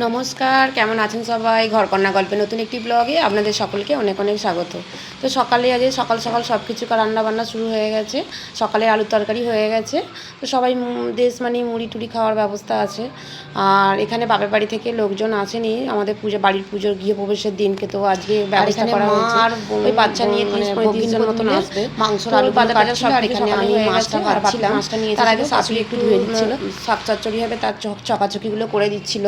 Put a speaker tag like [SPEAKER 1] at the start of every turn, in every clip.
[SPEAKER 1] নমস্কার, কেমন আছেন সবাই? ঘরকন্না গল্পে নতুন একটি ব্লগে আপনাদের সকলকে অনেক অনেক স্বাগত। তো সকালে আজ সকাল সকাল সব কিছু রান্নাবান্না শুরু হয়ে গেছে। সকালে আলুর তরকারি হয়ে গেছে। তো সবাই দেশ মানে মুড়ি টুড়ি খাওয়ার ব্যবস্থা আছে। আর এখানে বাপের বাড়ি থেকে লোকজন আসেনি আমাদের বাড়ির পুজোর গৃহপ্রবেশের দিনকে, তো আজকে ব্যবস্থা করা হয়েছে। ওই বাচ্চা নিয়ে 30-35 জন মতন আসবে। মাংসর আলু বাজার সব এখানে আমি মাছটা ভাজছিলাম। তার আগে শাশুড়ি একটু ধুয়ে দিচ্ছিল, শাক চচ্চড়ি হবে তার চকাচকিগুলো করে দিচ্ছিল।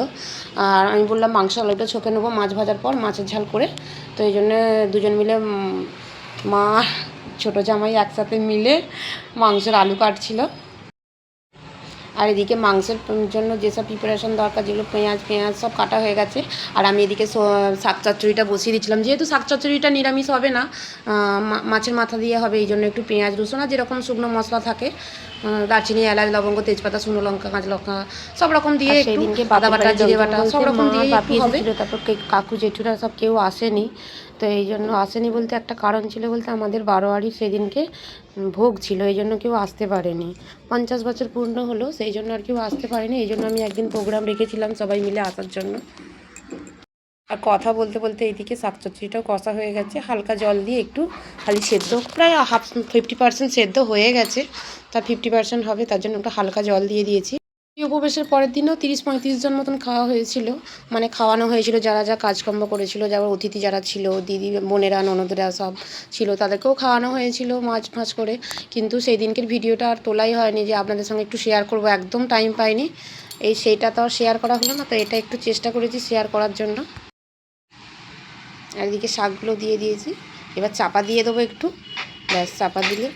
[SPEAKER 1] আর আমি বললাম মাংস আলুটা ছকে নেবো মাছ ভাজার পর, মাছের ঝাল করে। তো এই জন্যে দুজন মিলে মা ছোটো জামাই একসাথে মিলে মাংসের আলু কাটছিল। আর এদিকে মাংসের জন্য যেসব প্রিপারেশন দরকার, যেগুলো পেঁয়াজ সব কাটা হয়ে গেছে। আর আমি এদিকে শাক চচ্চড়িটা বসিয়ে দিচ্ছিলাম, যেহেতু শাক চচ্চড়িটা নিরামিষ হবে না, মাছের মাথা দিয়ে হবে, এই জন্য একটু পেঁয়াজ রসুন আর যেরকম শুকনো মশলা থাকে, দারচিনি এলাচ লবঙ্গ তেজপাতা শুকনো লঙ্কা কাঁচা লঙ্কা সব রকম দিয়ে, সেদিনকে আদা বাটা জিরে বাটা সব রকম দিয়ে হবে। তারপর কাকু জেঠুরা সব কেউ আসেনি। তো এই জন্য আসেনি বলতে একটা কারণ ছিল, বলতে আমাদের বারোয়ারি সেদিনকে ভোগ ছিল, এই জন্য কেউ আসতে পারেনি। 50 বছর পূর্ণ হলো, সেই জন্য আর কেউ আসতে পারেনি। এই জন্য আমি একদিন প্রোগ্রাম রেখেছিলাম সবাই মিলে আসার জন্য। আর কথা বলতে বলতে এইদিকে শাক চচ্চড়িটাও কষা হয়ে গেছে, হালকা জল দিয়ে একটু খালি সেদ্ধ, প্রায় 50% সেদ্ধ হয়ে গেছে, তার 50% হবে, তার জন্য একটু হালকা জল দিয়ে দিয়েছি। উপবেশের পরের দিনও 30-35 জন মতন খাওয়া হয়েছিল, মানে খাওয়ানো হয়েছিল যারা যা কাজকর্ম করেছিল, যারা অতিথি যারা ছিল, দিদি বোনেরা ননদেরা সব ছিল, তাদেরকেও খাওয়ানো হয়েছিল মাছ ফাছ করে। কিন্তু সেই দিনকের ভিডিওটা আর তোলাই হয়নি যে আপনাদের সঙ্গে একটু শেয়ার করব, একদম টাইম পাইনি। সেইটা তো আর শেয়ার করা হলো না, তো এটা একটু চেষ্টা করেছি শেয়ার করার জন্য। আর এদিকে শাকগুলো দিয়ে দিয়েছি, এবার চাপা দিয়ে দেবো একটু, ব্যাস চাপা দিলে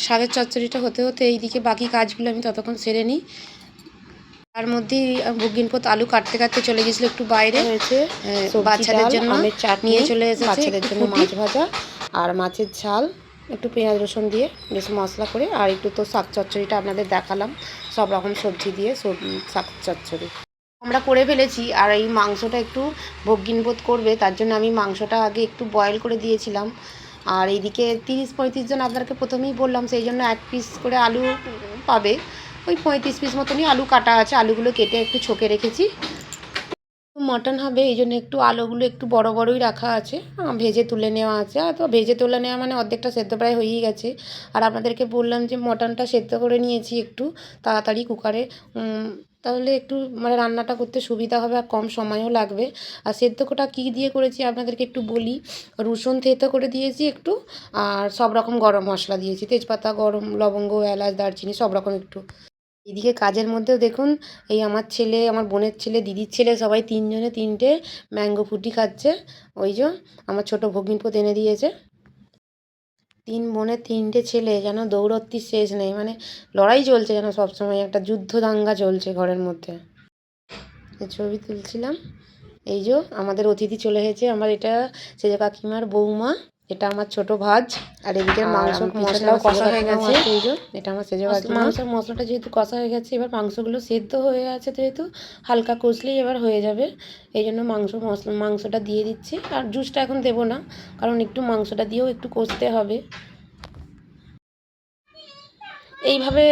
[SPEAKER 1] শাকের চচ্চড়িটা হতে হতে এইদিকে বাকি কাজগুলো আমি ততক্ষণ সেরে নিই। তার মধ্যেই ভগ্নিপথ আলু কাটতে কাটতে চলে গেছিলো একটু বাইরে, হয়েছে বাচ্চাদের জন্য আমের চাটনি নিয়ে চলে এসেছে, বাচ্চাদের জন্য মাছ ভাজা আর মাছের ঝাল, একটু পেঁয়াজ রসুন দিয়ে বেশ মশলা করে, আর একটু তো শাক চচ্চড়িটা আপনাদের দেখালাম, সব রকম সবজি দিয়ে শাক চচ্চড়ি আমরা করে ফেলেছি। আর এই মাংসটা একটু ভগ্নিপথ করবে, তার জন্য আমি মাংসটা আগে একটু বয়েল করে দিয়েছিলাম। আর এইদিকে 30-35 জন আপনাকে প্রথমেই বললাম, সেই জন্য 1 পিস করে আলু পাবে, ওই 35 পিস মতনই আলু কাটা আছে, আলুগুলো কেটে একটু ছকে রেখেছি। মটন হবে এই জন্য একটু আলুগুলো একটু বড় বড়ই রাখা আছে, ভেজে তুলে নেওয়া আছে। আর তো ভেজে তুলে নেওয়া মানে অর্ধেকটা সেদ্ধ প্রায় হয়েই গেছে। আর আপনাদেরকে বললাম যে মটনটা সেদ্ধ করে নিয়েছি একটু তাড়াতাড়ি কুকারে, তাহলে একটু মানে রান্নাটা করতে সুবিধা হবে আর কম সময়ও লাগবে। আর সেদ্ধটা কী দিয়ে করেছি আপনাদেরকে একটু বলি। রসুন থেতো করে দিয়েছি একটু, আর সব রকম গরম মশলা দিয়েছি, তেজপাতা গরম লবঙ্গ এলাচ দারচিনি সব রকম একটু। এদিকে কাজের মধ্যেও দেখুন, এই আমার ছেলে, আমার বোনের ছেলে, দিদির ছেলে, সবাই 3 জনে 3টে ম্যাঙ্গো ফুটি খাচ্ছে। ওই যে আমার ছোটো ভগ্নিপতি এনে দিয়েছে। 3 বোনের 3টে ছেলে, যেন দৌড়ত্তির শেষ নেই, মানে লড়াই চলছে যেন সবসময়, একটা যুদ্ধ দাঙ্গা চলছে ঘরের মধ্যে। ছবি তুলছিলাম। এই যে আমাদের অতিথি চলে এসেছে, আমার এটা সেজে কাকিমার বৌমা, এটা আমার ছোট ভাজ। আর এদিকে মাংস মশলাও কষা হয়ে গেছে, এই যে এটা আমার সেজে কাকিমা। মাংসের মশলাটা যেহেতু কষা হয়ে গেছে, এবার মাংসগুলো সেদ্ধ হয়ে আছে, যেহেতু হালকা কষলেই এবার হয়ে যাবে, এই জন্য মাংসটা দিয়ে দিচ্ছি। আর জুসটা এখন দেবো না, কারণ একটু মাংসটা দিয়েও একটু কষতে হবে। এইভাবে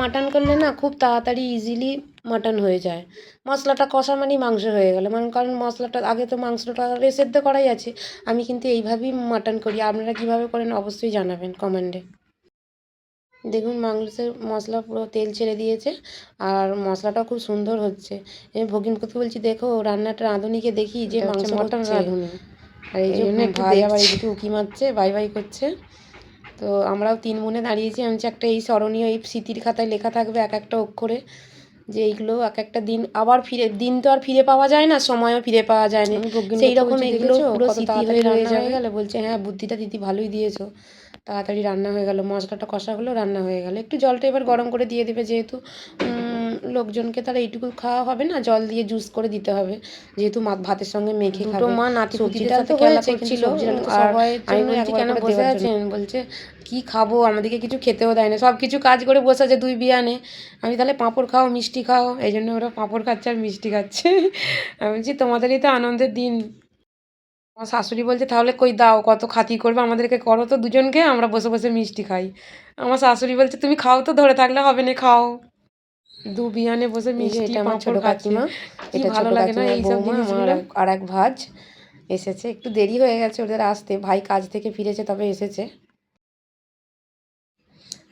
[SPEAKER 1] মাটন করলে না খুব তাড়াতাড়ি ইজিলি মাটন হয়ে যায়। মশলাটা কষা মানেই মাংস হয়ে গেল, মানে কারণ মশলাটা আগে তো মাংসটা সেদ্ধ করাই আছে। আমি কিন্তু এইভাবেই মাটন করি, আপনারা কীভাবে করেন অবশ্যই জানাবেন কমেন্টে। দেখুন মাংসের মশলা পুরো তেল ছেড়ে দিয়েছে, আর মশলাটাও খুব সুন্দর হচ্ছে। আমি ভগিনীপতি বলছি, দেখো রান্নাটা রাঁধুনিকে দেখি যে মাংস মটন রাঁধুনি। আর এই জন্য ভাই আবার এদিকে উঁকি মারছে, বাই বাই করছে। তো আমরাও 3 বোনে দাঁড়িয়েছি, আমি একটা এই স্মরণীয় এই স্মৃতির খাতায় লেখা থাকবে এক একটা অক্ষরে, যে এইগুলো এক একটা দিন আবার দিন তো আর ফিরে পাওয়া যায় না, সময়ও ফিরে পাওয়া যায় না, সেই রকম এইগুলো পুরো স্মৃতি হয়ে রয়ে গেলে। বলছে হ্যাঁ বুদ্ধিটা দিদি ভালোই দিয়েছো, তাড়াতাড়ি রান্না হয়ে গেল, মশলাটা কষা হলো, রান্না হয়ে গেল। একটু জলটা এবার গরম করে দিয়ে দেবে, যেহেতু লোকজনকে তারা এইটুকু খাওয়া হবে না, জল দিয়ে জুস করে দিতে হবে, যেহেতু ভাতের সঙ্গে মেখে খাবে। মা নাতি সবজিটা তো খেলা করছিল, আর আমি বলছি কেন বসে আছেন, বলছে কি খাবো, আমাদেরকে কিছু খেতেও দেয় না, সব কিছু কাজ করে বসে আছে 2 বিয়ানে। আমি তাহলে পাঁপড় খাও মিষ্টি খাও, এই জন্য ওরা পাঁপড় খাচ্ছে আর মিষ্টি খাচ্ছে। আমি বলছি তোমাদেরই তো আনন্দের দিন। আমার শাশুড়ি বলছে তাহলে কই দাও, কত খাতি করবে, আমাদেরকে করো তো দুজনকে, আমরা বসে বসে মিষ্টি খাই। আমার শাশুড়ি বলছে তুমি খাও তো, ধরে থাকলে হবে না, খাও। দু বিয়ানে বসে মিষ্টি
[SPEAKER 2] এটা আমার ছোট
[SPEAKER 1] পাঁপড় খাচ্ছি।
[SPEAKER 2] কাকিমা,
[SPEAKER 1] কি
[SPEAKER 2] এটা
[SPEAKER 1] ভালো
[SPEAKER 2] ছোট
[SPEAKER 1] লাগে না
[SPEAKER 2] কাকিমার
[SPEAKER 1] এইসব
[SPEAKER 2] বৌমা,
[SPEAKER 1] জিনিসগুলো।
[SPEAKER 2] আমার আর এক ভাজ এসেছে, একটু দেরি হয়ে গেছে ওদের আসতে, ভাই কাজ থেকে ফিরেছে তবে এসেছে।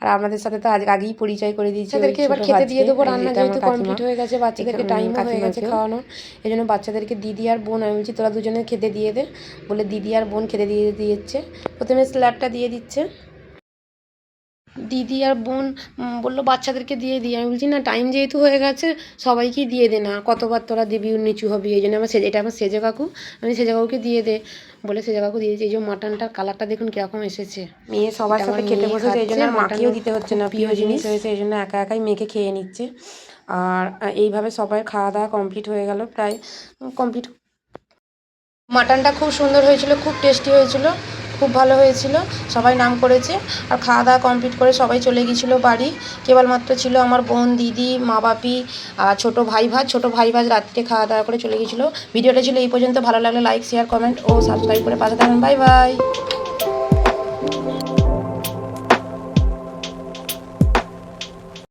[SPEAKER 2] আর আপনাদের সাথে তো আজ আগেই পরিচয় করে দিয়েছি
[SPEAKER 1] বাচ্চাদেরকে এবার খেতে দিয়ে দেবো, রান্না যেহেতু কমপ্লিট হয়ে গেছে, বাচ্চাদেরকে টাইমও হয়ে গেছে খাওয়ানোর, এই জন্য বাচ্চাদেরকে দিদি আর বোন, আমি বলছি তোরা দুজনে খেতে দিয়ে দে, বলে দিদি আর বোন খেতে দিয়ে দিয়েছে। প্রথমে স্যালাডটা দিয়ে দিচ্ছে দিদি আর বোন, বললো বাচ্চাদেরকে দিয়ে দিই। আমি বলছি না, টাইম যেহেতু হয়ে গেছে সবাইকেই দিয়ে দে, না কতবার তোরা দিবি, নিচু হবি। এই জন্য এটা আমার সেজে কাকু, আমি সেজে কাকুকে দিয়ে দে বলে সেজে কাকু দিয়েছি। এই যে মাটনটার কালারটা দেখুন কীরকম এসেছে।
[SPEAKER 2] মেয়ে সবার সাথে খেতে বসেছে, এই জন্য আর মাকেও দিতে হচ্ছে না, প্রিয় জিনিস
[SPEAKER 1] জিনিস
[SPEAKER 2] হয়েছে এই জন্য একা একাই মেয়েকে খেয়ে নিচ্ছে। আর এইভাবে সবাই খাওয়া দাওয়া কমপ্লিট হয়ে গেল, প্রায় কমপ্লিট।
[SPEAKER 1] মাটনটা খুব সুন্দর হয়েছিল, খুব টেস্টি হয়েছিল, খুব ভালো হয়েছিল, সবাই নাম করেছে। আর খাওয়া দাওয়া কমপ্লিট করে সবাই চলে গিয়েছিলো বাড়ি, কেবলমাত্র ছিল আমার বোন, দিদি, মা বাপি আর ছোটো ভাই ভাজ রাত্রে খাওয়া দাওয়া করে চলে গিয়েছিলো। ভিডিওটা ছিল এই পর্যন্ত, ভালো লাগলে লাইক শেয়ার কমেন্ট ও সাবস্ক্রাইব করে পাশে থাকবেন। Bye bye.